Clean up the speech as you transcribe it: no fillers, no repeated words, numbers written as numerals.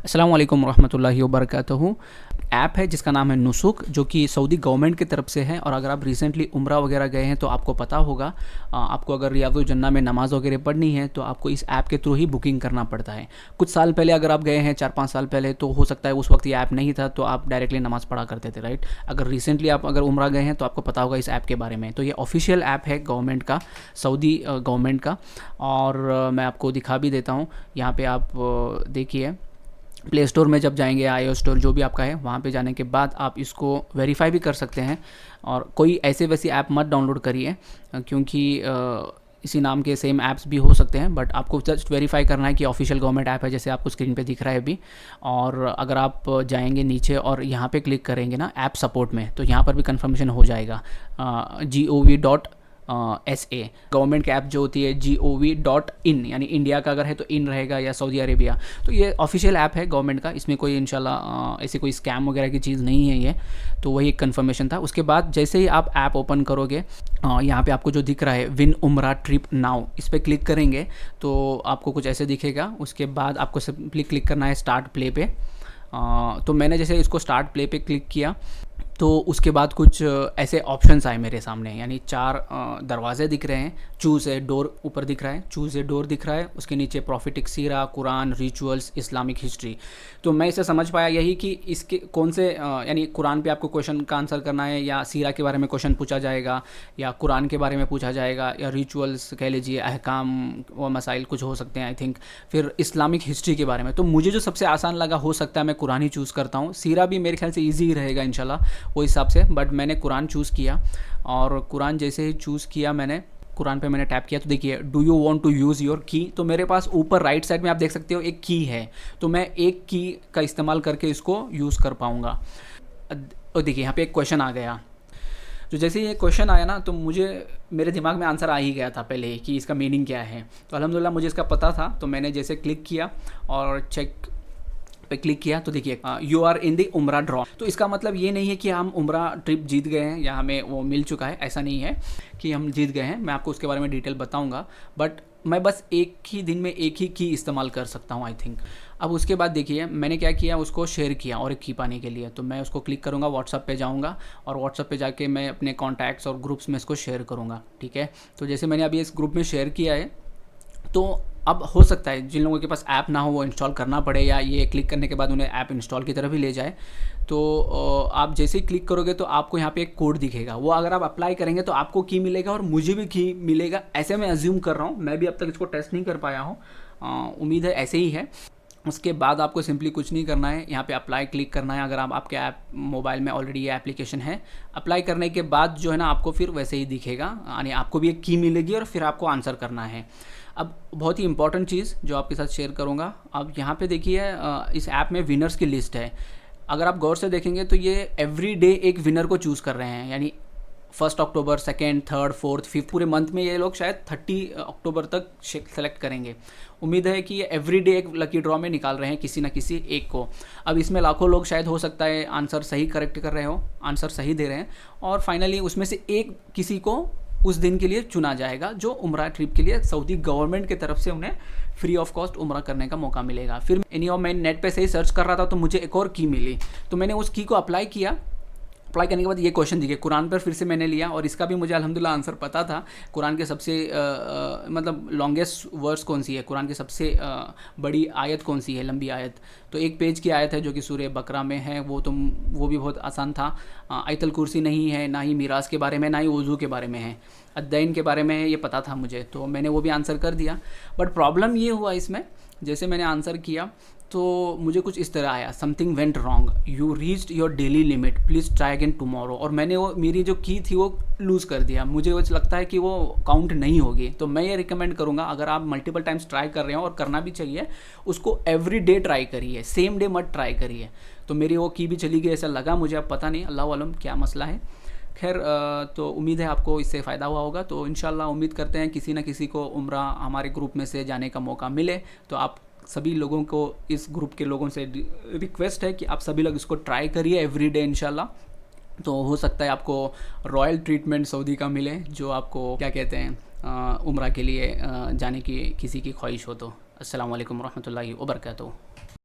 अस्सलाम वालेकुम रहमतुल्लाहि व बरकातहू। ऐप है जिसका नाम है नुसुक, जो कि सऊदी गवर्नमेंट की तरफ से है। और अगर आप रिसेंटली उम्रा वगैरह गए हैं तो आपको पता होगा, आपको अगर रियादुल जन्ना में नमाज़ वगैरह पढ़नी है तो आपको इस ऐप के थ्रू ही बुकिंग करना पड़ता है। कुछ साल पहले अगर आप गए हैं, 4-5 साल पहले, तो हो सकता है उस वक्त ये ऐप नहीं था, तो आप डायरेक्टली नमाज़ पढ़ा करते थे, राइट। अगर रिसेंटली आप अगर उम्रा गए हैं तो आपको पता होगा इस ऐप के बारे में। तो ये ऑफिशियल ऐप है गवर्नमेंट का, सऊदी गवर्नमेंट का। और मैं आपको दिखा भी देता हूँ। यहाँ पे आप देखिए, प्ले स्टोर में जब जाएंगे, आई स्टोर जो भी आपका है, वहाँ पे जाने के बाद आप इसको वेरीफाई भी कर सकते हैं। और कोई ऐसे वैसी ऐप मत डाउनलोड करिए, क्योंकि इसी नाम के सेम ऐप्स भी हो सकते हैं। बट आपको जस्ट वेरीफाई करना है कि ऑफिशियल गवर्नमेंट ऐप है, जैसे आपको स्क्रीन पे दिख रहा है अभी। और अगर आप जाएंगे नीचे और यहाँ पे क्लिक करेंगे ना ऐप सपोर्ट में, तो यहाँ पर भी कंफर्मेशन हो जाएगा। gov.sa गवर्नमेंट की ऐप जो होती है gov.in, यानी इंडिया का अगर है तो इन रहेगा, या सऊदी अरेबिया। तो ये ऑफिशियल ऐप है गवर्नमेंट का, इसमें कोई इंशाल्लाह ऐसी कोई स्कैम वगैरह की चीज़ नहीं है ये। तो वही एक कन्फर्मेशन था। उसके बाद जैसे ही आप ऐप ओपन करोगे, यहाँ पे आपको जो दिख रहा है विन उम्रा ट्रिप नाउ, इस पर क्लिक करेंगे तो आपको कुछ ऐसे दिखेगा। उसके बाद आपको सिंपली क्लिक करना है स्टार्ट प्ले पे। तो मैंने जैसे इसको स्टार्ट प्ले पे क्लिक किया तो उसके बाद कुछ ऐसे ऑप्शंस आए मेरे सामने, यानी 4 दरवाजे दिख रहे हैं। चूज़ ए डोर ऊपर दिख रहा है, चूज़ ए डोर दिख रहा है। उसके नीचे प्रॉफिटिक सीरा, कुरान, रिचुअल्स, इस्लामिक हिस्ट्री। तो मैं इसे समझ पाया यही कि इसके कौन से यानी कुरान पे आपको क्वेश्चन का आंसर करना है, या सीरा के बारे में क्वेश्चन पूछा जाएगा, या कुरान के बारे में पूछा जाएगा, या रिचुअल्स कह लीजिए, अहकाम व मसाइल कुछ हो सकते हैं आई थिंक। फिर इस्लामिक हिस्ट्री के बारे में। तो मुझे जो सबसे आसान लगा, हो सकता है मैं कुरान ही चूज़ करता हूँ। सीरा भी मेरे ख्याल से ईजी ही रहेगा इंशाल्लाह वो हिसाब से, बट मैंने कुरान चूज़ किया। और कुरान जैसे ही चूज़ किया मैंने, कुरान पे मैंने टैप किया तो देखिए, do you want to use your key. तो मेरे पास ऊपर राइट साइड में आप देख सकते हो एक की है, तो मैं एक की का इस्तेमाल करके इसको यूज़ कर पाऊँगा। और देखिए यहाँ पे एक क्वेश्चन आ गया। तो जैसे ये क्वेश्चन आया ना, तो मुझे मेरे दिमाग में आंसर आ ही गया था पहले ही कि इसका मीनिंग क्या है। तो अल्हम्दुलिल्लाह मुझे इसका पता था। तो मैंने जैसे क्लिक किया और चेक पे क्लिक किया तो देखिए, यू आर इन द उम्रा ड्रॉ। तो इसका मतलब ये नहीं है कि हम उम्रा ट्रिप जीत गए हैं या हमें वो मिल चुका है, ऐसा नहीं है कि हम जीत गए हैं। मैं आपको उसके बारे में डिटेल बताऊंगा, बट मैं बस एक ही दिन में एक ही की इस्तेमाल कर सकता हूँ आई थिंक। अब उसके बाद देखिए मैंने क्या किया, उसको शेयर किया और एक की पाने के लिए। तो मैं उसको क्लिक करूँगा, व्हाट्सअप पे जाऊँगा और व्हाट्सअप पे जाके मैं अपने कॉन्टैक्ट्स और ग्रुप्स में इसको शेयर करूँगा, ठीक है। तो जैसे मैंने अभी इस ग्रुप में शेयर किया है, तो अब हो सकता है जिन लोगों के पास ऐप ना हो वो इंस्टॉल करना पड़े, या ये क्लिक करने के बाद उन्हें ऐप इंस्टॉल की तरफ ही ले जाए। तो आप जैसे ही क्लिक करोगे तो आपको यहाँ पे एक कोड दिखेगा, वो अगर आप अप्लाई करेंगे तो आपको की मिलेगा और मुझे भी की मिलेगा, ऐसे मैं अज्यूम कर रहा हूँ। मैं भी अब तक इसको टेस्ट नहीं कर पाया हूँ, उम्मीद है ऐसे ही है। उसके बाद आपको सिंपली कुछ नहीं करना है, यहाँ पे अप्लाई क्लिक करना है। अगर आप आपके ऐप मोबाइल में ऑलरेडी ये एप्लीकेशन है, अप्लाई करने के बाद जो है ना आपको फिर वैसे ही दिखेगा, यानी आपको भी एक की मिलेगी और फिर आपको आंसर करना है। अब बहुत ही इंपॉर्टेंट चीज़ जो आपके साथ शेयर करूँगा, अब यहाँ पे देखिए इस ऐप में विनर्स की लिस्ट है। अगर आप गौर से देखेंगे तो ये एवरी डे एक विनर को चूज़ कर रहे हैं, यानी 1 अक्टूबर, 2nd, 3rd, 4th, 5th, पूरे मंथ में ये लोग शायद 30 अक्टूबर तक सेलेक्ट करेंगे। उम्मीद है कि ये एवरी डे एक लकी ड्रॉ में निकाल रहे हैं किसी ना किसी एक को। अब इसमें लाखों लोग शायद हो सकता है आंसर सही करेक्ट कर रहे हो, आंसर सही दे रहे हैं, और फाइनली उसमें से एक किसी को उस दिन के लिए चुना जाएगा जो उम्रा ट्रिप के लिए सऊदी गवर्नमेंट की तरफ से उन्हें फ्री ऑफ कॉस्ट उम्रा करने का मौका मिलेगा। फिर मैं नेट पे से ही सर्च कर रहा था तो मुझे एक और की मिली, तो मैंने उस की को अप्लाई किया। अप्लाई करने के बाद ये क्वेश्चन दिखे, कुरान पर फिर से मैंने लिया और इसका भी मुझे अल्हम्दुलिल्लाह आंसर पता था। कुरान के सबसे मतलब लॉन्गेस्ट वर्स कौन सी है, कुरान की सबसे बड़ी आयत कौन सी है, लंबी आयत। तो एक पेज की आयत है जो कि सूरह बकरा में है, वो भी बहुत आसान था। आयतल कुर्सी नहीं है, ना ही मीरास के बारे में, ना ही वज़ू के बारे में है। अद्दैन के बारे में ये पता था मुझे, तो मैंने वो भी आंसर कर दिया। बट प्रॉब्लम ये हुआ इसमें, जैसे मैंने आंसर किया तो मुझे कुछ इस तरह आया, something went wrong, you reached your daily limit, please try again tomorrow. और मैंने वो मेरी जो की थी वो लूज़ कर दिया। मुझे वो लगता है कि वो काउंट नहीं होगी। तो मैं ये रिकमेंड करूँगा, अगर आप मल्टीपल टाइम्स ट्राई कर रहे हो, और करना भी चाहिए, उसको एवरी डे ट्राई करिए, सेम डे मत ट्राई करिए। तो मेरी वो की भी चली गई ऐसा लगा मुझे, अब पता नहीं अल्लाह आलम क्या मसला है। खैर, तो उम्मीद है आपको इससे फ़ायदा हुआ होगा। तो इंशाल्लाह उम्मीद करते हैं किसी न किसी को उम्रा हमारे ग्रुप में से जाने का मौका मिले। तो आप सभी लोगों को, इस ग्रुप के लोगों से रिक्वेस्ट है कि आप सभी लोग इसको ट्राई करिए एवरी डे इंशाल्लाह। तो हो सकता है आपको रॉयल ट्रीटमेंट सऊदी का मिले, जो आपको क्या कहते हैं उम्रा के लिए जाने की किसी की ख्वाहिश हो। तो अस्सलाम वालेकुम रहमतुल्लाहि व बरकातहू।